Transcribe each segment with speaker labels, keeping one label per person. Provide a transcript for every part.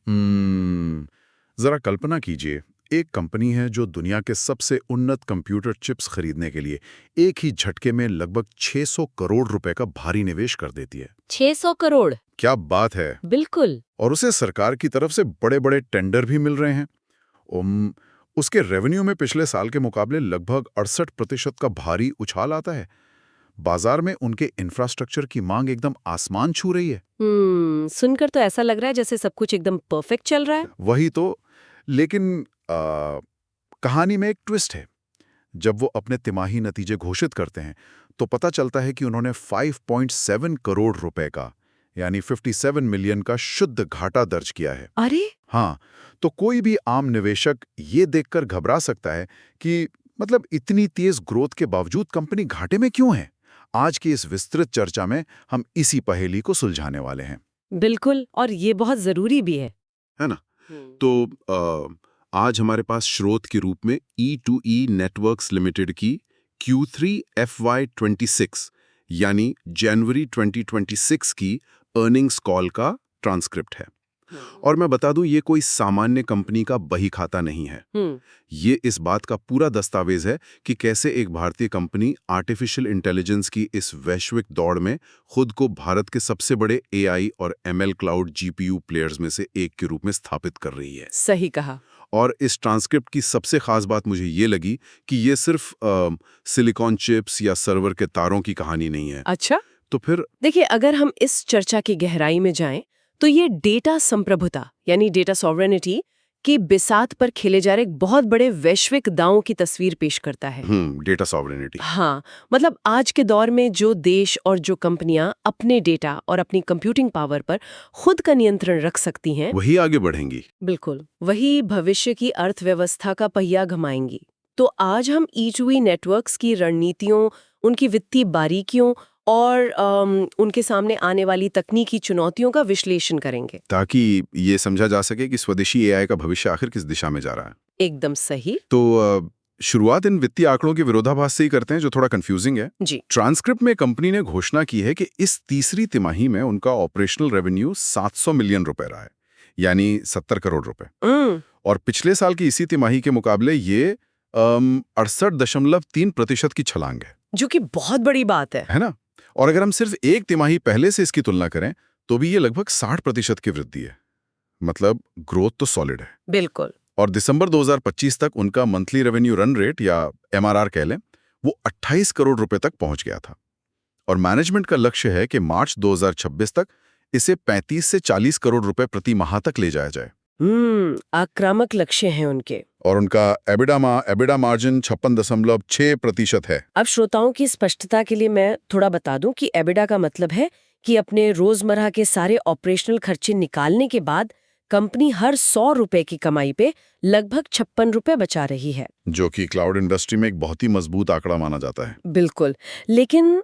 Speaker 1: जरा कल्पना कीजिए, एक कंपनी है जो दुनिया के सबसे उन्नत कंप्यूटर चिप्स खरीदने के लिए एक ही झटके में लगभग 600 करोड़ रुपए का भारी निवेश कर देती है।
Speaker 2: 600 करोड़।
Speaker 1: क्या बात है।
Speaker 2: बिल्कुल।
Speaker 1: और उसे सरकार की तरफ से बड़े बड़े टेंडर भी मिल रहे हैं। उसके रेवेन्यू में पिछले साल के मुकाबले लगभग 68% का भारी उछाल आता है। बाजार में उनके इंफ्रास्ट्रक्चर की मांग एकदम आसमान छू रही है।
Speaker 2: सुनकर तो ऐसा लग रहा है जैसे सब कुछ एकदम परफेक्ट चल रहा है।
Speaker 1: वही तो। लेकिन कहानी में एक ट्विस्ट है। जब वो अपने तिमाही नतीजे घोषित करते हैं तो पता चलता है कि उन्होंने 5.7 करोड़ रुपए का यानी 57 मिलियन का शुद्ध घाटा दर्ज किया है।
Speaker 2: अरे
Speaker 1: हाँ, तो कोई भी आम निवेशक ये देखकर घबरा सकता है कि मतलब इतनी तेज ग्रोथ के बावजूद कंपनी घाटे में क्यों है। आज की इस विस्तृत चर्चा में हम इसी पहेली को सुलझाने वाले हैं।
Speaker 2: बिल्कुल, और ये बहुत जरूरी भी है
Speaker 3: ना? तो आज हमारे पास स्रोत के रूप में E2E नेटवर्क्स लिमिटेड की Q3 FY26 यानी जनवरी 2026 की अर्निंग्स कॉल का ट्रांसक्रिप्ट है। और मैं बता दूं, ये कोई सामान्य कंपनी का बही खाता नहीं है। ये इस बात का पूरा दस्तावेज है कि कैसे एक भारतीय कंपनी आर्टिफिशियल इंटेलिजेंस की इस वैश्विक दौड़ में खुद को भारत के सबसे बड़े AI और ML क्लाउड GPU प्लेयर्स में से एक के रूप में स्थापित कर रही है।
Speaker 2: सही कहा।
Speaker 3: और इस ट्रांसक्रिप्ट की सबसे खास बात मुझे ये लगी कि ये सिर्फ सिलिकॉन चिप्स या सर्वर के तारों की कहानी नहीं है।
Speaker 2: अच्छा,
Speaker 3: तो फिर
Speaker 2: देखिए, अगर हम इस चर्चा की गहराई में जाएं तो ये डेटा संप्रभुता यानी डेटा सॉवरेनिटी की बिसात पर खेले जा रहे एक बहुत बड़े वैश्विक दांव की तस्वीर पेश करता है।
Speaker 3: Data sovereignty.
Speaker 2: हाँ, मतलब आज के दौर में जो देश और जो कंपनियां अपने डेटा और अपनी कंप्यूटिंग पावर पर खुद का नियंत्रण रख सकती हैं,
Speaker 3: वही आगे बढ़ेंगी।
Speaker 2: बिल्कुल वही भविष्य की अर्थव्यवस्था का पहिया घुमाएंगी। तो आज हम E2E नेटवर्क्स की रणनीतियों, उनकी वित्तीय बारीकियों और उनके सामने आने वाली तकनीकी चुनौतियों का विश्लेषण करेंगे,
Speaker 3: ताकि ये समझा जा सके कि स्वदेशी AI का भविष्य आखिर किस दिशा में जा रहा है।
Speaker 2: एकदम सही।
Speaker 3: तो शुरुआत इन वित्तीय आंकड़ों के विरोधाभास से ही करते हैं, जो थोड़ा कंफ्यूजिंग है।
Speaker 2: जी।
Speaker 3: ट्रांसक्रिप्ट में कंपनी ने घोषणा की है कि इस तीसरी तिमाही में उनका ऑपरेशनल रेवेन्यू 700 मिलियन रुपए रहा है, यानी 70 करोड़ रुपए। और पिछले साल की इसी तिमाही के मुकाबले ये 68.3% की छलांग है,
Speaker 2: जो कि बहुत बड़ी बात है
Speaker 3: ना? और अगर हम सिर्फ एक तिमाही पहले से इसकी तुलना करें तो भी ये लगभग 60% की वृद्धि है। मतलब ग्रोथ तो सॉलिड है।
Speaker 2: बिल्कुल।
Speaker 3: और दिसंबर 2025 तक उनका मंथली रेवेन्यू रन रेट या MRR कह लें, वो 28 करोड़ रुपए तक पहुंच गया था। और मैनेजमेंट का लक्ष्य है कि मार्च 2026 तक इसे 35 से 40 करोड़ रुपए प्रति माह तक ले जाया जाए।
Speaker 2: आक्रामक लक्ष्य हैं उनके।
Speaker 3: और उनका एबिडा मार्जिन 56.6% है।
Speaker 2: अब श्रोताओं की स्पष्टता के लिए मैं थोड़ा बता दूं कि एबिडा का मतलब है कि अपने रोजमर्रा के सारे ऑपरेशनल खर्चे निकालने के बाद कंपनी हर 100 रुपए की कमाई पे लगभग 56 रुपए बचा रही है,
Speaker 3: जो कि क्लाउड इंडस्ट्री में एक बहुत ही मजबूत आंकड़ा माना जाता है।
Speaker 2: बिल्कुल। लेकिन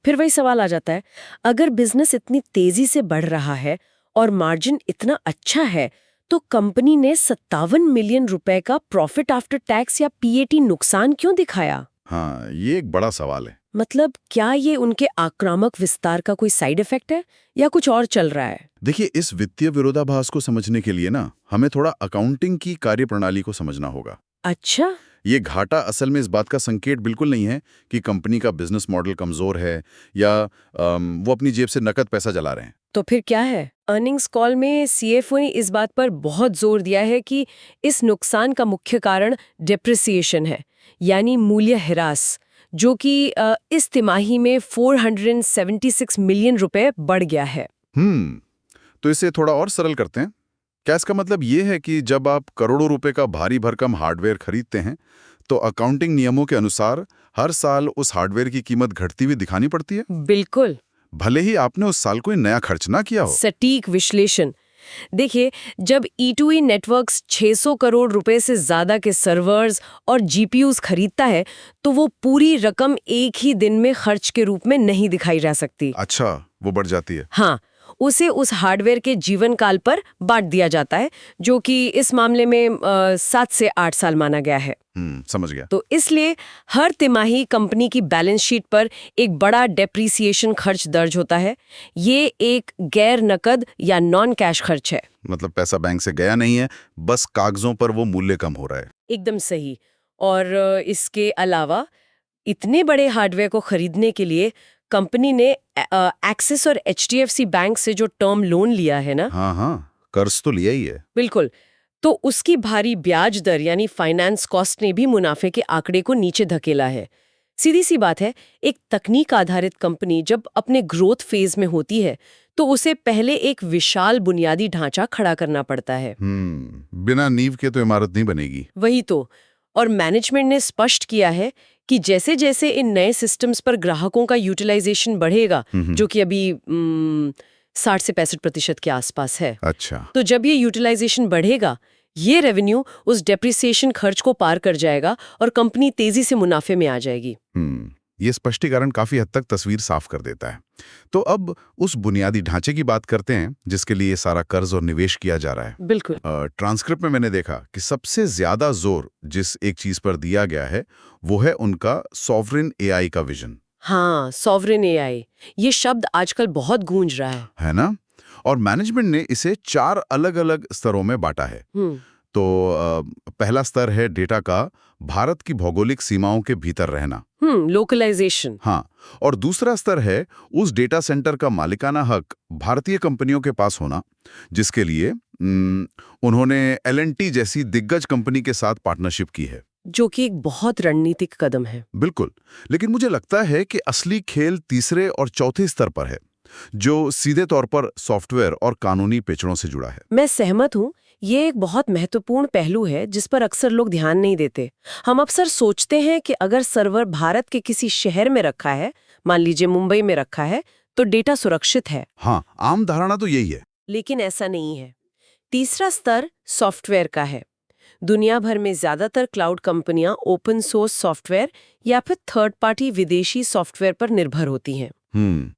Speaker 2: फिर वही सवाल आ जाता है, अगर बिजनेस इतनी तेजी से बढ़ रहा है और मार्जिन इतना अच्छा है तो कंपनी ने 57 मिलियन रुपए का प्रॉफिट आफ्टर टैक्स या PAT नुकसान क्यों दिखाया?
Speaker 3: हाँ, ये एक बड़ा सवाल है।
Speaker 2: मतलब क्या ये उनके आक्रामक विस्तार का कोई साइड इफेक्ट है या कुछ और चल रहा है?
Speaker 3: देखिए, इस वित्तीय विरोधाभास को समझने के लिए ना हमें थोड़ा अकाउंटिंग की कार्यप्रणाली को समझना होगा।
Speaker 2: अच्छा।
Speaker 3: ये घाटा असल में इस बात का संकेत बिल्कुल नहीं है कि कंपनी का बिजनेस मॉडल कमजोर है या वो अपनी जेब से नकद पैसा जला रहे हैं।
Speaker 2: तो फिर क्या है? अर्निंग्स कॉल में CFO ने इस बात पर बहुत जोर दिया है कि इस नुकसान का मुख्य कारण डेप्रिसिएशन है, यानी मूल्य ह्रास, जो कि इस तिमाही में 476 मिलियन रुपए बढ़ गया है।
Speaker 3: तो इसे थोड़ा और सरल करते हैं। क्या इसका मतलब ये है कि जब आप करोड़ों रुपए का भारी भरकम हार्डवेयर खरीदते हैं तो अकाउंटिंग नियमों के अनुसार हर साल उस हार्डवेयर की कीमत घटती हुई दिखानी पड़ती है?
Speaker 2: बिल्कुल,
Speaker 3: भले ही आपने उस साल कोई नया खर्च ना किया हो।
Speaker 2: सटीक विश्लेषण। देखिए, जब E2E नेटवर्क्स 600 करोड़ रुपए से ज्यादा के सर्वर्स और GPUs खरीदता है तो वो पूरी रकम एक ही दिन में खर्च के रूप में नहीं दिखाई जा सकती।
Speaker 3: अच्छा, वो बढ़ जाती है।
Speaker 2: हाँ, उसे उस हार्डवेयर के जीवन काल पर बांट दिया जाता है, जो कि इस मामले में 7 से 8 साल माना गया है।
Speaker 1: समझ गया।
Speaker 2: तो इसलिए हर तिमाही कंपनी की बैलेंस शीट पर एक बड़ा डेप्रिसिएशन खर्च दर्ज होता है। ये एक गैर नकद या नॉन कैश खर्च है।
Speaker 1: मतलब पैसा बैंक से गया नहीं है, बस कागजों पर वो मूल्य कम हो रहा है।
Speaker 2: एकदम सही। और इसके अलावा इतने बड़े हार्डवेयर को खरीदने के लिए कंपनी ने एक्सिस और एचडीएफसी बैंक से जो टर्म लोन लिया है ना,
Speaker 1: हाँ, कर्ज तो लिया ही है।
Speaker 2: बिल्कुल, तो उसकी भारी ब्याज दर यानी फाइनेंस कॉस्ट ने भी मुनाफे के आंकड़े को नीचे धकेला है। सीधी सी बात है, एक तकनीक आधारित कंपनी जब अपने ग्रोथ फेज में होती है तो उसे पहले एक विशाल बुनियादी ढांचा खड़ा करना पड़ता है।
Speaker 1: बिना नींव के तो इमारत नहीं बनेगी।
Speaker 2: वही तो। और मैनेजमेंट ने स्पष्ट किया है कि जैसे जैसे इन नए सिस्टम्स पर ग्राहकों का यूटिलाइजेशन बढ़ेगा, जो कि अभी 60 से 65% के आसपास है।
Speaker 1: अच्छा।
Speaker 2: तो जब ये यूटिलाइजेशन बढ़ेगा, ये रेवेन्यू उस डेप्रिसिएशन खर्च को पार कर जाएगा और कंपनी तेजी से मुनाफे में आ जाएगी।
Speaker 1: ये स्पष्टीकरण काफी हद तक तस्वीर साफ कर देता है। तो अब उस बुनियादी ढांचे की बात करते हैं जिसके लिए सारा कर्ज और निवेश किया जा रहा है।
Speaker 2: बिल्कुल।
Speaker 1: ट्रांसक्रिप्ट में मैंने देखा कि सबसे ज्यादा जोर जिस एक चीज पर दिया गया है वो है उनका सॉवरेन एआई का विजन।
Speaker 2: हाँ, सॉवरेन एआई, ये शब्द आजकल बहुत गूंज रहा है
Speaker 1: ना? और मैनेजमेंट ने इसे 4 अलग-अलग स्तरों में बांटा है। तो पहला स्तर है डेटा का भारत की भौगोलिक सीमाओं के भीतर रहना,
Speaker 2: लोकलाइजेशन।
Speaker 1: हाँ, और दूसरा स्तर है उस डेटा सेंटर का मालिकाना हक भारतीय कंपनियों के पास होना, जिसके लिए उन्होंने L&T जैसी दिग्गज कंपनी के साथ पार्टनरशिप की है,
Speaker 2: जो कि एक बहुत रणनीतिक कदम है।
Speaker 1: बिल्कुल। लेकिन मुझे लगता है कि असली खेल तीसरे और चौथे स्तर पर है, जो सीधे तौर पर सॉफ्टवेयर और कानूनी पेचड़ों से जुड़ा है।
Speaker 2: मैं सहमत हूँ। ये एक बहुत महत्वपूर्ण पहलू है जिस पर अक्सर लोग ध्यान नहीं देते। हम अक्सर सोचते हैं कि अगर सर्वर भारत के किसी शहर में रखा है, मान लीजिए मुंबई में रखा है, तो डेटा सुरक्षित है।
Speaker 1: हाँ, आम धारणा तो यही है।
Speaker 2: लेकिन ऐसा नहीं है। तीसरा स्तर सॉफ्टवेयर का है। दुनिया भर में ज्यादातर क्लाउड कंपनियां ओपन सोर्स सॉफ्टवेयर या फिर थर्ड पार्टी विदेशी सॉफ्टवेयर पर निर्भर होती हैं।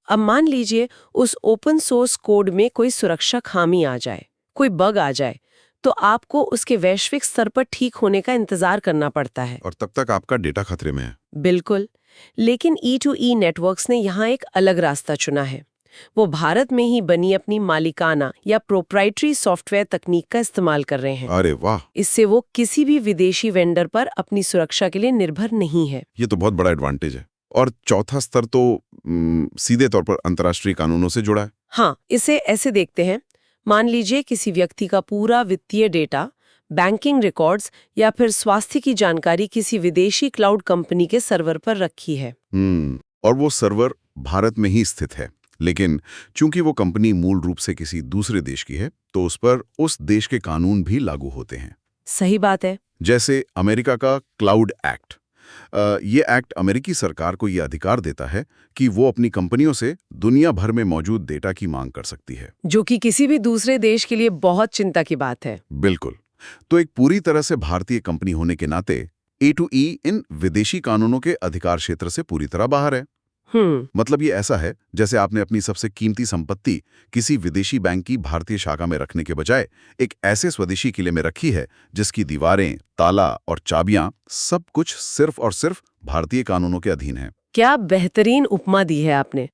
Speaker 2: अब मान लीजिए उस ओपन सोर्स कोड में कोई सुरक्षा खामी आ जाए, कोई बग आ जाए, तो आपको उसके वैश्विक स्तर पर ठीक होने का इंतजार करना पड़ता है।
Speaker 1: और तब तक आपका डेटा खतरे में है।
Speaker 2: बिल्कुल। लेकिन E2E नेटवर्क्स ने यहाँ एक अलग रास्ता चुना है। वो भारत में ही बनी अपनी मालिकाना या प्रोप्राइटरी सॉफ्टवेयर तकनीक का इस्तेमाल कर रहे हैं।
Speaker 1: अरे वाह!
Speaker 2: इससे वो किसी भी विदेशी वेंडर पर अपनी सुरक्षा के लिए निर्भर नहीं है।
Speaker 1: ये तो बहुत बड़ा एडवांटेज है। और चौथा स्तर तो सीधे तौर पर अंतर्राष्ट्रीय कानूनों से जुड़ा है।
Speaker 2: हाँ, इसे ऐसे देखते हैं। मान लीजिए किसी व्यक्ति का पूरा वित्तीय डेटा, बैंकिंग रिकॉर्ड्स या फिर स्वास्थ्य की जानकारी किसी विदेशी क्लाउड कंपनी के सर्वर पर रखी है।
Speaker 1: और वो सर्वर भारत में ही स्थित है, लेकिन चूंकि वो कंपनी मूल रूप से किसी दूसरे देश की है, तो उस पर उस देश के कानून भी लागू होते हैं।
Speaker 2: सही बात है।
Speaker 1: जैसे अमेरिका का क्लाउड एक्ट। ये एक्ट अमेरिकी सरकार को ये अधिकार देता है कि वो अपनी कंपनियों से दुनिया भर में मौजूद डेटा की मांग कर सकती है,
Speaker 2: जो कि किसी भी दूसरे देश के लिए बहुत चिंता की बात है।
Speaker 1: बिल्कुल। तो एक पूरी तरह से भारतीय कंपनी होने के नाते E2E इन विदेशी कानूनों के अधिकार क्षेत्र से पूरी तरह बाहर है। मतलब ये ऐसा है जैसे आपने अपनी सबसे कीमती संपत्ति किसी विदेशी बैंक की भारतीय शाखा में रखने के बजाय एक ऐसे स्वदेशी किले में रखी है जिसकी दीवारें, ताला और चाबियां सब कुछ सिर्फ और सिर्फ भारतीय कानूनों के अधीन है।
Speaker 2: क्या बेहतरीन उपमा दी है आपने।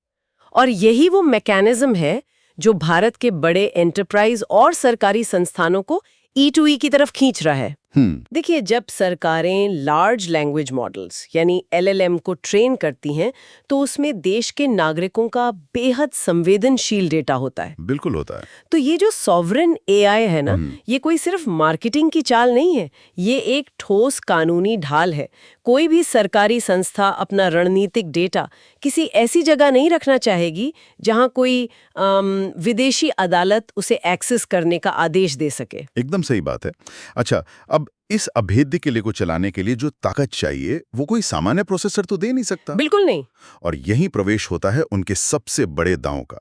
Speaker 2: और यही वो मैकेनिज्म है जो भारत के बड़े एंटरप्राइज और सरकारी संस्थानों को E2E की तरफ खींच रहा है। देखिए, जब सरकारें लार्ज लैंग्वेज मॉडल्स यानी LLM को ट्रेन करती हैं, तो उसमें देश के नागरिकों का बेहद संवेदनशील डेटा होता है।
Speaker 1: बिल्कुल होता है।
Speaker 2: तो ये जो सॉवरेन AI है ना, ये कोई सिर्फ मार्केटिंग की चाल नहीं है, ये एक ठोस कानूनी ढाल है। कोई भी सरकारी संस्था अपना रणनीतिक डेटा किसी ऐसी जगह नहीं रखना चाहेगी जहां कोई विदेशी अदालत उसे एक्सेस करने का आदेश दे सके।
Speaker 1: एकदम सही बात है। अच्छा, अब इस अभेद्य किले को चलाने के लिए जो ताकत चाहिए वो कोई सामान्य प्रोसेसर तो दे नहीं सकता।
Speaker 2: बिल्कुल नहीं।
Speaker 1: और यही प्रवेश होता है उनके सबसे बड़े दांव का,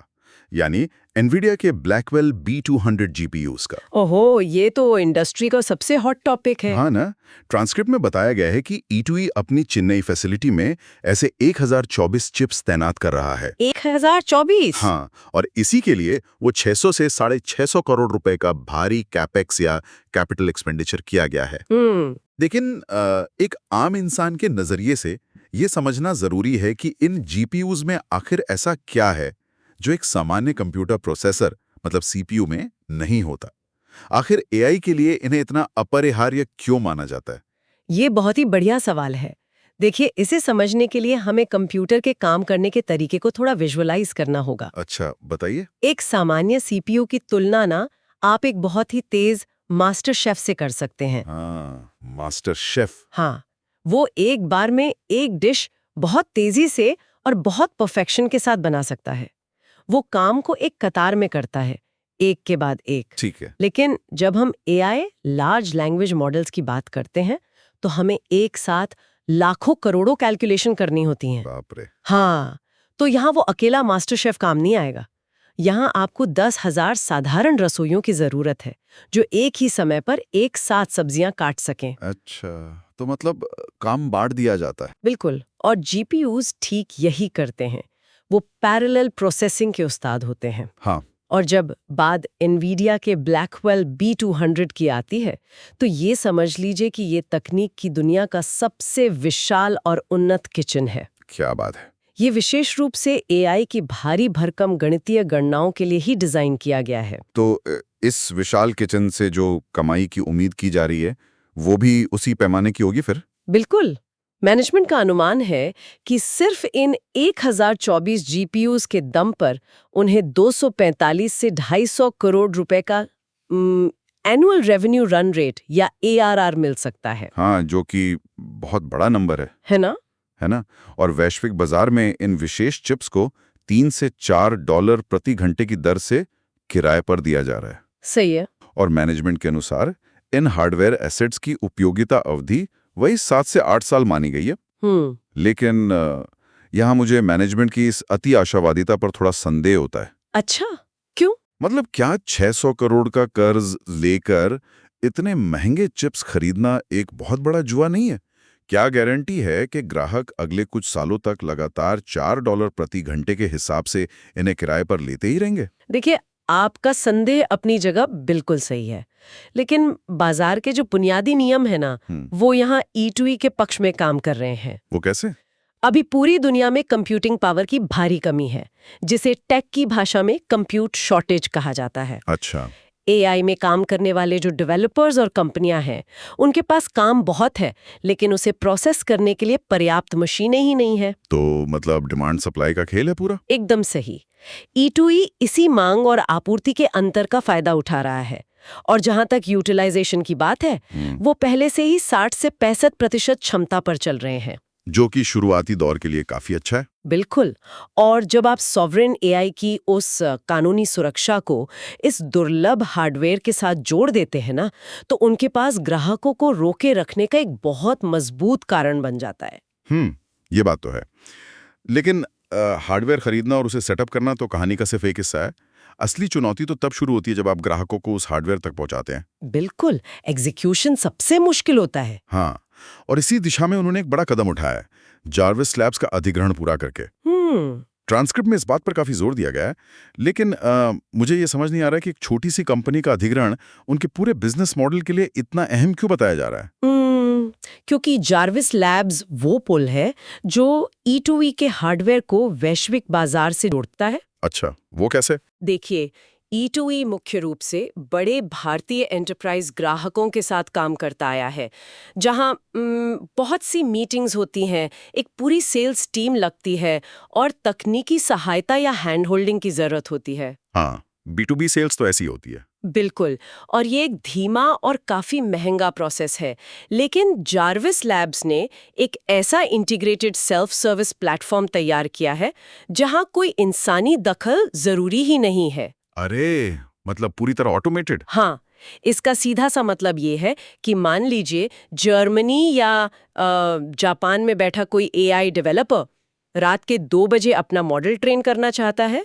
Speaker 1: यानी एनवीडिया के ब्लैकवेल B200 GPUs का।
Speaker 2: ओहो, ये तो इंडस्ट्री का सबसे हॉट टॉपिक है।
Speaker 1: हाँ ना। ट्रांसक्रिप्ट में बताया गया है कि E2E अपनी चेन्नई फैसिलिटी में ऐसे 1024 चिप्स तैनात कर रहा है।
Speaker 2: 1024?
Speaker 1: हाँ, और इसी के लिए वो 600 से 650 करोड़ रुपए का भारी कैपेक्स या कैपिटल एक्सपेंडिचर किया गया है। लेकिन एक आम इंसान के नजरिए से ये समझना जरूरी है कि इन GPUs में आखिर ऐसा क्या है जो एक सामान्य कंप्यूटर प्रोसेसर मतलब CPU में नहीं होता। आखिर AI के लिए इन्हें इतना अपरिहार्य क्यों माना जाता है?
Speaker 2: ये बहुत ही बढ़िया सवाल है। देखिए, इसे समझने के लिए हमें कंप्यूटर के काम करने के तरीके को थोड़ा विजुअलाइज करना होगा।
Speaker 1: अच्छा, बताइए।
Speaker 2: एक सामान्य CPU की तुलना ना आप एक बहुत ही तेज मास्टर शेफ से कर सकते हैं।
Speaker 1: हाँ, मास्टर शेफ।
Speaker 2: हाँ, वो एक बार में एक डिश बहुत तेजी से और बहुत परफेक्शन के साथ बना सकता है। वो काम को एक कतार में करता है, एक के बाद एक।
Speaker 1: ठीक है।
Speaker 2: लेकिन जब हम AI लार्ज लैंग्वेज मॉडल्स की बात करते हैं तो हमें एक साथ लाखों करोड़ों कैलकुलेशन करनी होती हैं।
Speaker 1: बाप रे।
Speaker 2: हाँ, तो यहाँ वो अकेला मास्टर शेफ काम नहीं आएगा। यहाँ आपको 10,000 साधारण रसोइयों की जरूरत है जो एक ही समय पर एक साथ सब्जियां काट सकें।
Speaker 1: अच्छा, तो मतलब काम बांट दिया जाता है।
Speaker 2: बिल्कुल, और GPUs ठीक यही करते हैं। वो पैरेलल प्रोसेसिंग के उस्ताद होते हैं।
Speaker 1: हाँ।
Speaker 2: और जब बात एनवीडिया के ब्लैकवेल B200 की आती है तो ये समझ लीजिए कि ये तकनीक की दुनिया का सबसे विशाल और उन्नत किचन है।
Speaker 1: क्या बात है।
Speaker 2: ये विशेष रूप से AI की भारी भरकम गणितीय गणनाओं के लिए ही डिजाइन किया गया है।
Speaker 1: तो इस विशाल किचन से जो कमाई की उम्मीद की जा रही है वो भी उसी पैमाने की होगी फिर?
Speaker 2: बिल्कुल। मैनेजमेंट का अनुमान है कि सिर्फ इन 1024 GPUs के दम पर उन्हें 245 से 250 करोड़ रुपए का एनुअल रेवेन्यू रन रेट या ARR मिल सकता है।
Speaker 1: हाँ, जो कि बहुत बड़ा नंबर
Speaker 2: है ना?
Speaker 1: है ना? और वैश्विक बाजार में इन विशेष चिप्स को $3 से $4 प्रति घंटे की दर से किराए पर दिया जा रहा है।
Speaker 2: सही है।
Speaker 1: और मैनेजमेंट के अनुसार इन हार्डवेयर एसेट्स की उपयोगिता अवधि वही 7 से 8 साल मानी गई है। लेकिन यहाँ मुझे मैनेजमेंट की इस अति आशावादिता पर थोड़ा संदेह होता है।
Speaker 2: अच्छा, क्यों?
Speaker 1: मतलब क्या 600 करोड़ का कर्ज लेकर इतने महंगे चिप्स खरीदना एक बहुत बड़ा जुआ नहीं है? क्या गारंटी है कि ग्राहक अगले कुछ सालों तक लगातार $4 प्रति घंटे के हिसाब से इन्हें किराए पर लेते ही रहेंगे?
Speaker 2: देखिए, आपका संदेह अपनी जगह बिल्कुल सही है, लेकिन बाजार के जो बुनियादी नियम है ना, वो यहाँ E2E के पक्ष में काम कर रहे हैं।
Speaker 1: वो कैसे?
Speaker 2: अभी पूरी दुनिया में कंप्यूटिंग पावर की भारी कमी है, जिसे टेक की भाषा में कंप्यूट शॉर्टेज कहा जाता है।
Speaker 1: अच्छा।
Speaker 2: AI में काम करने वाले जो डेवलपर्स और कंपनियां हैं, उनके पास काम बहुत है, लेकिन उसे प्रोसेस करने के लिए पर्याप्त मशीनें ही नहीं है।
Speaker 1: तो मतलब डिमांड सप्लाई का खेल है पूरा?
Speaker 2: एकदम सही। E2E इसी मांग और आपूर्ति के अंतर का फायदा उठा रहा है। और जहां तक यूटिलाइजेशन की बात है, वो पहले से ही 60 से 65% क्षमता पर चल रहे हैं,
Speaker 1: जो कि शुरुआती दौर के लिए काफी अच्छा है।
Speaker 2: बिल्कुल। और जब आप सॉवरेन AI की उस कानूनी सुरक्षा को इस दुर्लभ हार्डवेयर के साथ जोड़ देते हैं ना, तो उनके पास ग्राहकों को रोके रखने का एक बहुत मजबूत कारण बन जाता है।
Speaker 1: ये बात तो है। लेकिन हार्डवेयर खरीदना और उसे सेटअप करना तो कहानी का सिर्फ एक हिस्सा है। असली चुनौती तो तब शुरू होती है जब आप ग्राहकों को उस हार्डवेयर तक पहुंचाते हैं।
Speaker 2: बिल्कुल, एग्जीक्यूशन सबसे मुश्किल होता है।
Speaker 1: हाँ, और इसी दिशा में उन्होंने एक बड़ा कदम उठाया है, जार्विस लैब्स का अधिग्रहण पूरा करके। ट्रांसक्रिप्ट में इस बात पर काफी जोर दिया गया है, लेकिन मुझे ये समझ नहीं आ रहा है कि एक छोटी सी कंपनी का अधिग्रहण उनके पूरे बिजनेस मॉडल के लिए इतना अहम क्यों बताया जा रहा है?
Speaker 2: क्योंकि जार्विस लैब्स वो पुल है जो E2E के हार्डवेयर को वैश्विक बाजार से जोड़ता है।
Speaker 1: अच्छा, वो कैसे?
Speaker 2: देखिए, E2E मुख्य रूप से बड़े भारतीय एंटरप्राइज ग्राहकों के साथ काम करता आया है, जहां बहुत सी मीटिंग्स होती हैं, एक पूरी सेल्स टीम लगती है और तकनीकी सहायता या हैंड होल्डिंग की जरूरत होती है।
Speaker 1: हाँ, B2B सेल्स तो ऐसी होती है।
Speaker 2: बिल्कुल, और ये एक धीमा और काफी महंगा प्रोसेस है। लेकिन जार्विस लैब्स ने एक ऐसा इंटीग्रेटेड सेल्फ सर्विस प्लेटफॉर्म तैयार किया है जहां कोई इंसानी दखल जरूरी ही नहीं है।
Speaker 1: अरे, मतलब पूरी तरह ऑटोमेटेड?
Speaker 2: हाँ, इसका सीधा सा मतलब ये है कि मान लीजिए जर्मनी या जापान में बैठा कोई AI डेवलपर रात के 2 बजे अपना मॉडल ट्रेन करना चाहता है,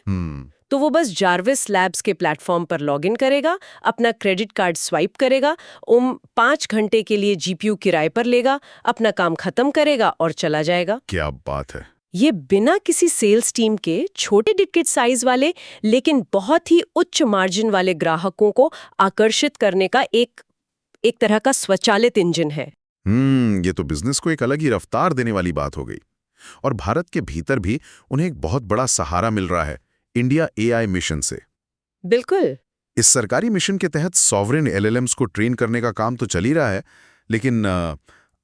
Speaker 2: तो वो बस जार्विस लैब्स के प्लेटफॉर्म पर लॉगिन करेगा, अपना क्रेडिट कार्ड स्वाइप करेगा, 5 घंटे के लिए जीपीयू किराए पर लेगा, अपना काम खत्म करेगा और चला जाएगा।
Speaker 1: क्या बात है।
Speaker 2: ये बिना किसी सेल्स टीम के छोटे टिकट साइज वाले लेकिन बहुत ही उच्च मार्जिन वाले ग्राहकों को आकर्षित करने का एक तरह का स्वचालित इंजन है।
Speaker 1: ये तो बिजनेस को एक अलग ही रफ्तार देने वाली बात हो गई। और भारत के भीतर भी उन्हें एक बहुत बड़ा सहारा मिल रहा है इंडिया एआई मिशन से।
Speaker 2: बिल्कुल।
Speaker 1: इस सरकारी मिशन के तहत सॉवरेन एलएलएम्स को ट्रेन करने का काम तो चल ही रहा है, लेकिन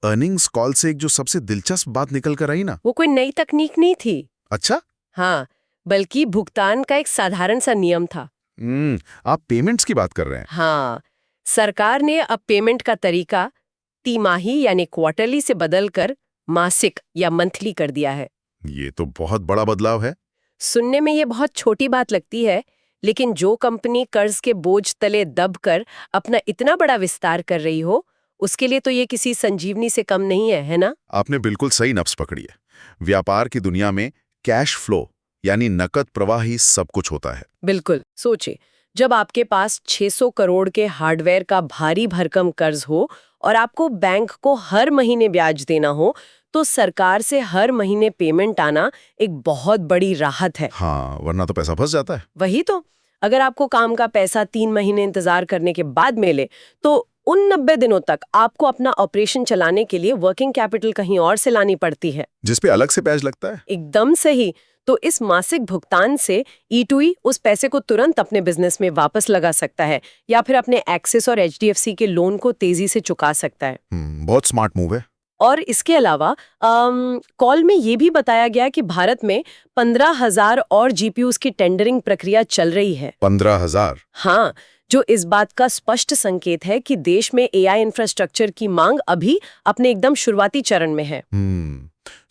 Speaker 1: अर्निंग्स कॉल से एक जो सबसे दिलचस्प बात निकल कर आई ना,
Speaker 2: वो कोई नई तकनीक नहीं थी।
Speaker 1: अच्छा?
Speaker 2: हाँ, बल्कि भुगतान का एक साधारण सा नियम था।
Speaker 1: आप पेमेंट्स की बात कर रहे हैं।
Speaker 2: हाँ, सरकार ने अब पेमेंट का तरीका तिमाही यानी क्वार्टरली से बदलकर मासिक या मंथली कर दिया है।
Speaker 1: ये तो बहुत बड़ा बदलाव है।
Speaker 2: सुनने में ये बहुत छोटी बात लगती है, लेकिन जो कंपनी कर्ज के बोझ तले दबकर अपना इतना बड़ा विस्तार कर रही हो, उसके लिए तो ये किसी संजीवनी से कम नहीं है ना?
Speaker 1: आपने बिल्कुल सही नब्ज पकड़ी है। व्यापार की दुनिया में कैश फ्लो यानी नकद प्रवाह ही सब कुछ होता है।
Speaker 2: बिल्कुल। सोचिए, जब आपके पास 600 करोड़ के हार्डवेयर का भारी भरकम कर्ज हो और आपको बैंक को हर महीने ब्याज देना हो, तो सरकार से हर महीने पेमेंट आना एक बहुत बड़ी राहत है।
Speaker 1: हाँ, वरना तो पैसा फंस जाता है।
Speaker 2: वही तो। अगर आपको काम का पैसा 3 महीने इंतजार करने के बाद मिले, तो उन 90 दिनों तक आपको अपना ऑपरेशन चलाने के लिए वर्किंग कैपिटल कहीं और से लानी पड़ती है,
Speaker 1: जिस पे अलग से ब्याज लगता है।
Speaker 2: एकदम सही। तो इस मासिक भुगतान से E2E उस पैसे को तुरंत अपने बिजनेस में वापस लगा सकता है या फिर अपने एक्सिस और HDFC के लोन को तेजी से चुका सकता है।
Speaker 1: बहुत स्मार्ट मूव है।
Speaker 2: और इसके अलावा कॉल में ये भी बताया गया कि भारत में 15,000 और GPUs की टेंडरिंग प्रक्रिया चल रही है।
Speaker 1: 15,000?
Speaker 2: हाँ, जो इस बात का स्पष्ट संकेत है कि देश में AI इंफ्रास्ट्रक्चर की मांग अभी अपने एकदम शुरुआती चरण में है।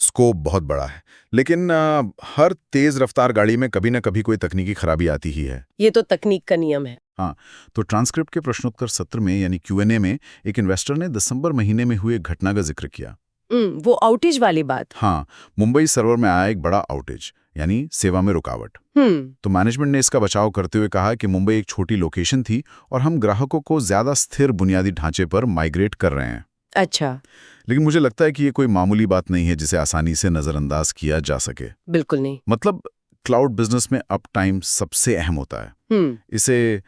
Speaker 1: स्कोप बहुत बड़ा है, लेकिन हर तेज रफ्तार गाड़ी में कभी न कभी कोई तकनीकी खराबी आती ही है।
Speaker 2: ये तो तकनीक का नियम है।
Speaker 1: हाँ, तो ट्रांसक्रिप्ट के प्रश्नोत्तर सत्र में यानी Q&A में एक इन्वेस्टर ने दिसंबर महीने में हुए घटना का जिक्र किया।
Speaker 2: वो आउटेज वाली बात।
Speaker 1: हाँ, मुंबई सर्वर में आया एक बड़ा आउटेज यानी सेवा में रुकावट। तो मैनेजमेंट ने इसका बचाव करते हुए कहा कि मुंबई एक छोटी लोकेशन थी और हम ग्राहकों को ज्यादा स्थिर बुनियादी ढांचे पर माइग्रेट कर रहे हैं।
Speaker 2: अच्छा।
Speaker 1: लेकिन मुझे लगता है कि ये कोई मामूली बात नहीं है जिसे आसानी से नजरअंदाज किया जा सके।
Speaker 2: बिल्कुल नहीं।
Speaker 1: मतलब क्लाउड बिजनेस में अप टाइम सबसे अहम होता है। इसे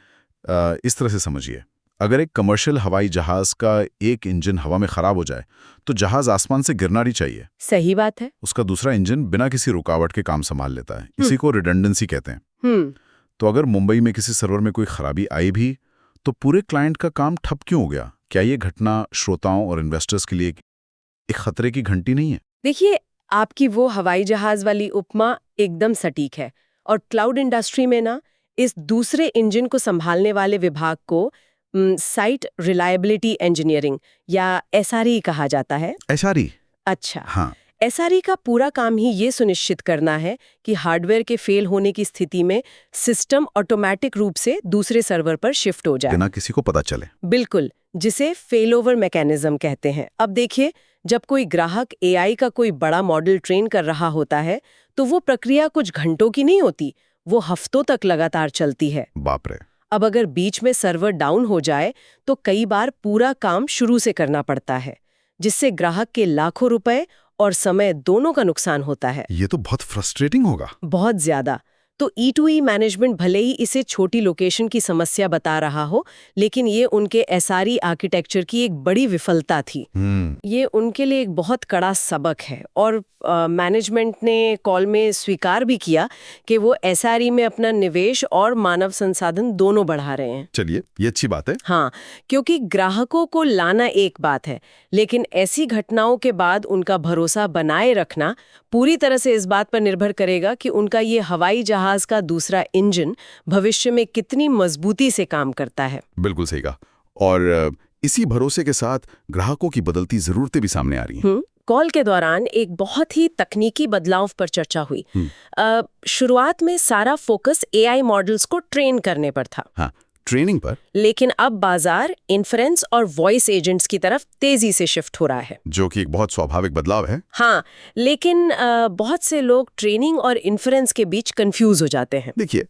Speaker 1: इस तरह से समझिए, अगर एक कमर्शियल हवाई जहाज का एक इंजन हवा में खराब हो जाए तो जहाज आसमान से गिरना नहीं चाहिए।
Speaker 2: सही बात है।
Speaker 1: उसका दूसरा इंजन बिना किसी रुकावट के काम संभाल लेता है। इसी को रिडंडेंसी कहते हैं। तो अगर मुंबई में किसी सर्वर में कोई खराबी आई भी तो पूरे क्लाइंट का काम ठप क्यों हो गया? क्या ये घटना श्रोताओं और इन्वेस्टर्स के लिए एक खतरे की घंटी नहीं है?
Speaker 2: देखिए, आपकी वो हवाई जहाज वाली उपमा एकदम सटीक है। और क्लाउड इंडस्ट्री में ना, इस दूसरे इंजन को संभालने वाले विभाग को साइट रिलायबिलिटी इंजीनियरिंग या SRE कहा जाता है।
Speaker 1: SRE?
Speaker 2: अच्छा।
Speaker 1: हाँ।
Speaker 2: SRE का पूरा काम ही ये सुनिश्चित करना है कि हार्डवेयर के फेल होने की स्थिति में सिस्टम ऑटोमेटिक रूप से दूसरे सर्वर पर शिफ्ट हो जाए
Speaker 1: बिना किसी को पता चले।
Speaker 2: बिल्कुल, जिसे फेल ओवर मैकेनिज्म कहते हैं। अब देखिए, जब कोई ग्राहक AI का कोई बड़ा मॉडल ट्रेन कर रहा होता है तो वो प्रक्रिया कुछ घंटों की नहीं होती, वो हफ्तों तक लगातार चलती है।
Speaker 1: बाप रे।
Speaker 2: अब अगर बीच में सर्वर डाउन हो जाए तो कई बार पूरा काम शुरू से करना पड़ता है, जिससे ग्राहक के लाखों रुपए और समय दोनों का नुकसान होता है।
Speaker 1: ये तो बहुत फ्रस्ट्रेटिंग होगा।
Speaker 2: बहुत ज्यादा। तो E2E मैनेजमेंट भले ही इसे छोटी लोकेशन की समस्या बता रहा हो, लेकिन ये उनके SRE आर्किटेक्चर की एक बड़ी विफलता थी। ये उनके लिए एक बहुत कड़ा सबक है। और मैनेजमेंट ने कॉल में स्वीकार भी किया कि वो SRE में अपना निवेश और मानव संसाधन दोनों बढ़ा रहे हैं।
Speaker 1: चलिए, ये अच्छी बात है।
Speaker 2: हाँ, क्योंकि ग्राहकों को लाना एक बात है, लेकिन ऐसी घटनाओं के बाद उनका भरोसा बनाए रखना पूरी तरह से इस बात पर निर्भर करेगा कि उनका ये हवाई जहाज का दूसरा इंजन भविष्य में कितनी मजबूती से काम करता है।
Speaker 1: बिल्कुल सही कहा। और इसी भरोसे के साथ ग्राहकों की बदलती जरूरतें भी सामने आ रही हैं।
Speaker 2: कॉल के दौरान एक बहुत ही तकनीकी बदलाव पर चर्चा हुई। शुरुआत में सारा फोकस AI मॉडल्स को ट्रेन करने पर था।
Speaker 1: हाँ, ट्रेनिंग पर।
Speaker 2: लेकिन अब बाजार इन्फ्रेंस और वॉइस एजेंट्स की तरफ तेजी से शिफ्ट हो रहा है,
Speaker 1: जो कि एक बहुत स्वाभाविक बदलाव है।
Speaker 2: हाँ, लेकिन बहुत से लोग ट्रेनिंग और इन्फ्रेंस के बीच कंफ्यूज हो जाते हैं।
Speaker 1: देखिए,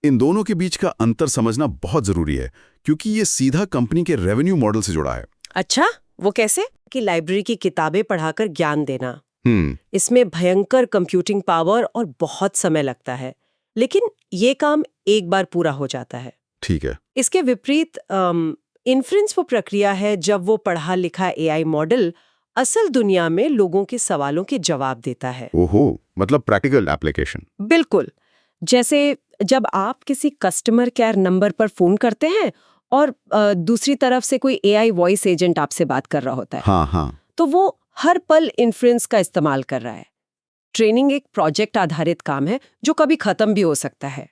Speaker 1: इन दोनों के बीच का अंतर समझना बहुत जरूरी है, क्योंकि ये सीधा कंपनी के रेवेन्यू मॉडल से जुड़ा है।
Speaker 2: अच्छा, वो कैसे? कि लाइब्रेरी की किताबें पढ़ाकर ज्ञान देना।
Speaker 1: हम्म
Speaker 2: इसमें भयंकर कंप्यूटिंग पावर और बहुत समय लगता है, लेकिन ये काम एक बार पूरा हो जाता है।
Speaker 1: ठीक है।
Speaker 2: इसके विपरीत इन्फ्रेंस वो प्रक्रिया है जब वो पढ़ा लिखा एआई मॉडल असल दुनिया में लोगों के सवालों के जवाब देता है।
Speaker 1: ओहो, मतलब प्रैक्टिकल एप्लीकेशन।
Speaker 2: बिल्कुल। जैसे जब आप किसी कस्टमर केयर नंबर पर फोन करते हैं और दूसरी तरफ से कोई एआई वॉइस एजेंट आपसे बात कर रहा होता है,
Speaker 1: हाँ हाँ।
Speaker 2: तो वो हर पल इन्फ्रेंस का इस्तेमाल कर रहा है। ट्रेनिंग एक प्रोजेक्ट आधारित काम है जो कभी खत्म भी हो सकता है,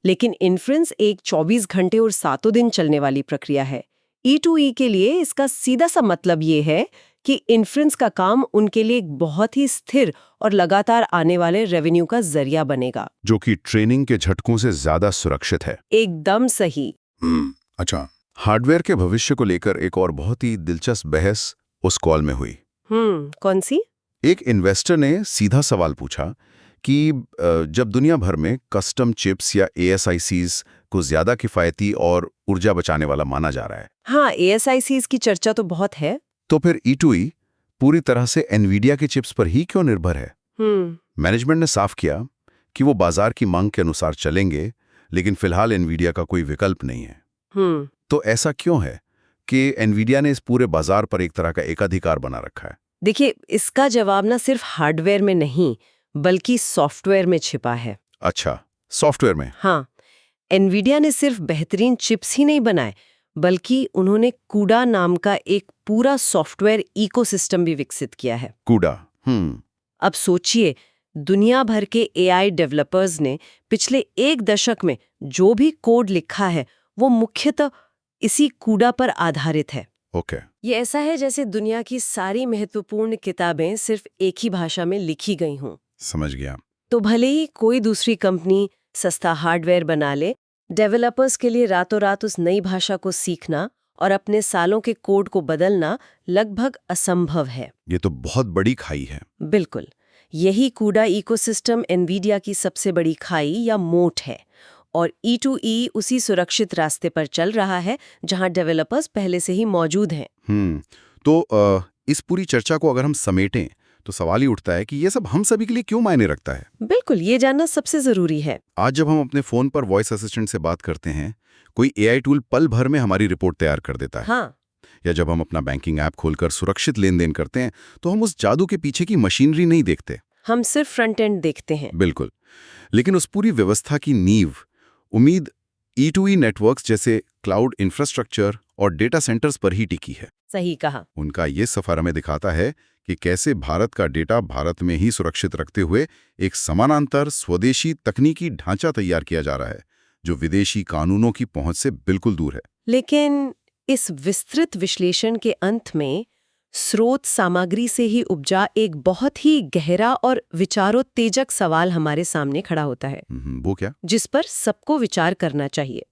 Speaker 2: लेकिन इन्फ्रेंस एक 24 घंटे और 7 दिन चलने वाली प्रक्रिया है। E2E के लिए इसका सीधा सा मतलब ये है कि इन्फ्रेंस का काम उनके लिए एक बहुत ही स्थिर और लगातार आने वाले रेवेन्यू का जरिया बनेगा,
Speaker 1: जो कि ट्रेनिंग के झटकों से ज्यादा सुरक्षित है।
Speaker 2: एकदम सही।
Speaker 1: अच्छा। हार्डवेयर के भविष्य को लेकर एक और बहुत ही दिलचस्प बहस उस कॉल में हुई।
Speaker 2: कौन सी?
Speaker 1: एक इन्वेस्टर ने सीधा सवाल पूछा कि जब दुनिया भर में कस्टम चिप्स या ASICs को ज्यादा किफायती और ऊर्जा बचाने वाला माना जा रहा है,
Speaker 2: हाँ, ASICs की चर्चा तो बहुत है।
Speaker 1: तो फिर E2E पूरी तरह से एनवीडिया के चिप्स पर ही क्यों निर्भर है? मैनेजमेंट ने साफ किया कि वो बाजार की मांग के अनुसार चलेंगे, लेकिन फिलहाल एनवीडिया का कोई विकल्प नहीं है। तो ऐसा क्यों है कि एनवीडिया ने इस पूरे बाजार पर एक तरह का एकाधिकार बना रखा है?
Speaker 2: देखिए, इसका जवाब ना सिर्फ हार्डवेयर में नहीं बल्कि सॉफ्टवेयर में छिपा है।
Speaker 1: अच्छा, सॉफ्टवेयर में?
Speaker 2: हाँ, एनवीडिया ने सिर्फ बेहतरीन चिप्स ही नहीं बनाए, बल्कि उन्होंने कूडा नाम का एक पूरा सॉफ्टवेयर इकोसिस्टम भी विकसित किया है।
Speaker 1: कूडा।
Speaker 2: अब सोचिए, दुनिया भर के एआई डेवलपर्स ने पिछले 1 दशक में जो भी कोड लिखा है वो मुख्यतः इसी कूडा पर आधारित है।
Speaker 1: ओके।
Speaker 2: ये ऐसा है जैसे दुनिया की सारी महत्वपूर्ण किताबें सिर्फ एक ही भाषा में लिखी गई हों।
Speaker 1: समझ गया।
Speaker 2: तो भले ही कोई दूसरी कंपनी सस्ता हार्डवेयर बना ले, डेवलपर्स के लिए रातों रात उस नई भाषा को सीखना और अपने सालों के कोड को बदलना लगभग असंभव है।
Speaker 1: ये तो बहुत बड़ी खाई है।
Speaker 2: बिल्कुल। यही कूडा इकोसिस्टम एनवीडिया की सबसे बड़ी खाई या मोट है, और E2E उसी सुरक्षित रास्ते पर चल रहा है जहां डेवलपर्स पहले से ही मौजूद हैं।
Speaker 1: तो इस पूरी चर्चा को अगर हम समेटें तो सवाल ही उठता है कि ये सब हम सभी के लिए क्यों मायने रखता है?
Speaker 2: बिल्कुल, ये जानना सबसे जरूरी है।
Speaker 1: आज जब हम अपने फोन पर वॉइस असिस्टेंट से बात करते हैं, कोई AI टूल पल भर में हमारी रिपोर्ट तैयार कर देता है।
Speaker 2: हाँ।
Speaker 1: या जब हम अपना बैंकिंग ऐप खोलकर सुरक्षित लेन देन करते हैं, तो हम उस जादू के पीछे की मशीनरी नहीं देखते,
Speaker 2: हम सिर्फ फ्रंट एंड देखते हैं।
Speaker 1: बिल्कुल। लेकिन उस पूरी व्यवस्था की नींव उम्मीद E2E नेटवर्क्स जैसे क्लाउड इंफ्रास्ट्रक्चर और डेटा सेंटर्स पर ही टिकी है।
Speaker 2: सही कहा।
Speaker 1: उनका ये सफर हमें दिखाता है कि कैसे भारत का डेटा भारत में ही सुरक्षित रखते हुए एक समानांतर स्वदेशी तकनीकी ढांचा तैयार किया जा रहा है, जो विदेशी कानूनों की पहुंच से बिल्कुल दूर है।
Speaker 2: लेकिन इस विस्तृत विश्लेषण के अंत में स्रोत सामग्री से ही उपजा एक बहुत ही गहरा और विचारोत्तेजक सवाल हमारे सामने खड़ा होता है।
Speaker 1: वो क्या?
Speaker 2: जिस पर सबको विचार करना चाहिए।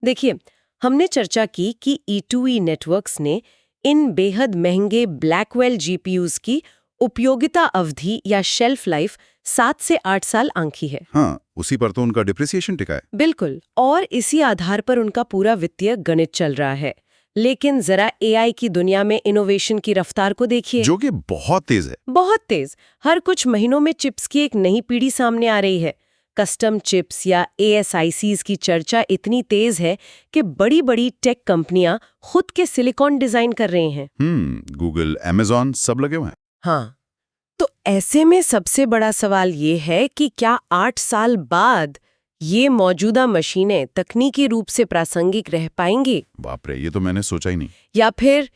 Speaker 2: देखिए, हमने चर्चा की कि E2E नेटवर्क्स ने इन बेहद महंगे ब्लैकवेल GPUs की उपयोगिता अवधि या शेल्फ लाइफ 7 से 8 साल आंकी है।
Speaker 1: हाँ, उसी पर तो उनका डिप्रिसिएशन टिका है।
Speaker 2: बिल्कुल, और इसी आधार पर उनका पूरा वित्तीय गणित चल रहा है। लेकिन जरा AI की दुनिया में इनोवेशन की रफ्तार को देखिए,
Speaker 1: जो कि बहुत तेज है।
Speaker 2: बहुत तेज। हर कुछ महीनों में चिप्स की एक नई पीढ़ी सामने आ रही है। कस्टम चिप्स या ASICs की चर्चा इतनी तेज है कि बड़ी-बड़ी टेक कंपनियां खुद के सिलिकॉन डिजाइन कर रही हैं।
Speaker 1: गूगल, Amazon सब लगे हुए हैं।
Speaker 2: हाँ, तो ऐसे में सबसे बड़ा सवाल ये है कि क्या 8 साल बाद ये मौजूदा मशीनें तकनीकी रूप से प्रासंगिक रह पाएंगी?
Speaker 1: बाप रे, ये तो मैंने सोचा ही नहीं।
Speaker 2: या फिर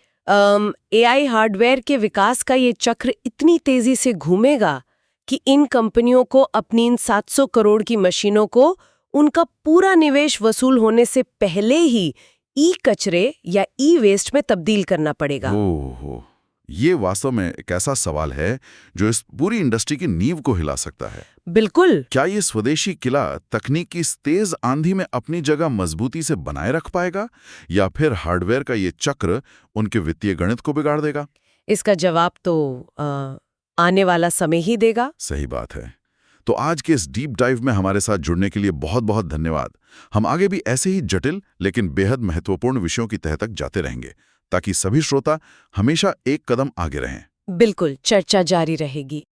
Speaker 2: AI हार्डवेयर के विकास का ये चक्र इतनी तेजी से घूमेगा कि इन कंपनियों को अपनी इन 700 करोड़ की मशीनों को उनका पूरा निवेश वसूल होने से पहले ही कचरे या वेस्ट में तब्दील करना पड़ेगा।
Speaker 1: ओहो, ये वास्तव में एक ऐसा सवाल है जो इस पूरी इंडस्ट्री की नींव को हिला सकता है।
Speaker 2: बिल्कुल।
Speaker 1: क्या ये स्वदेशी किला तकनीक की इस तेज आंधी में अपनी जगह मजबूती से बनाए रख पाएगा, या फिर हार्डवेयर का ये चक्र उनके वित्तीय गणित को बिगाड़ देगा?
Speaker 2: इसका जवाब तो आने वाला समय ही देगा।
Speaker 1: सही बात है। तो आज के इस डीप डाइव में हमारे साथ जुड़ने के लिए बहुत बहुत धन्यवाद। हम आगे भी ऐसे ही जटिल लेकिन बेहद महत्वपूर्ण विषयों की तह तक जाते रहेंगे, ताकि सभी श्रोता हमेशा एक कदम आगे रहें।
Speaker 2: बिल्कुल, चर्चा जारी रहेगी।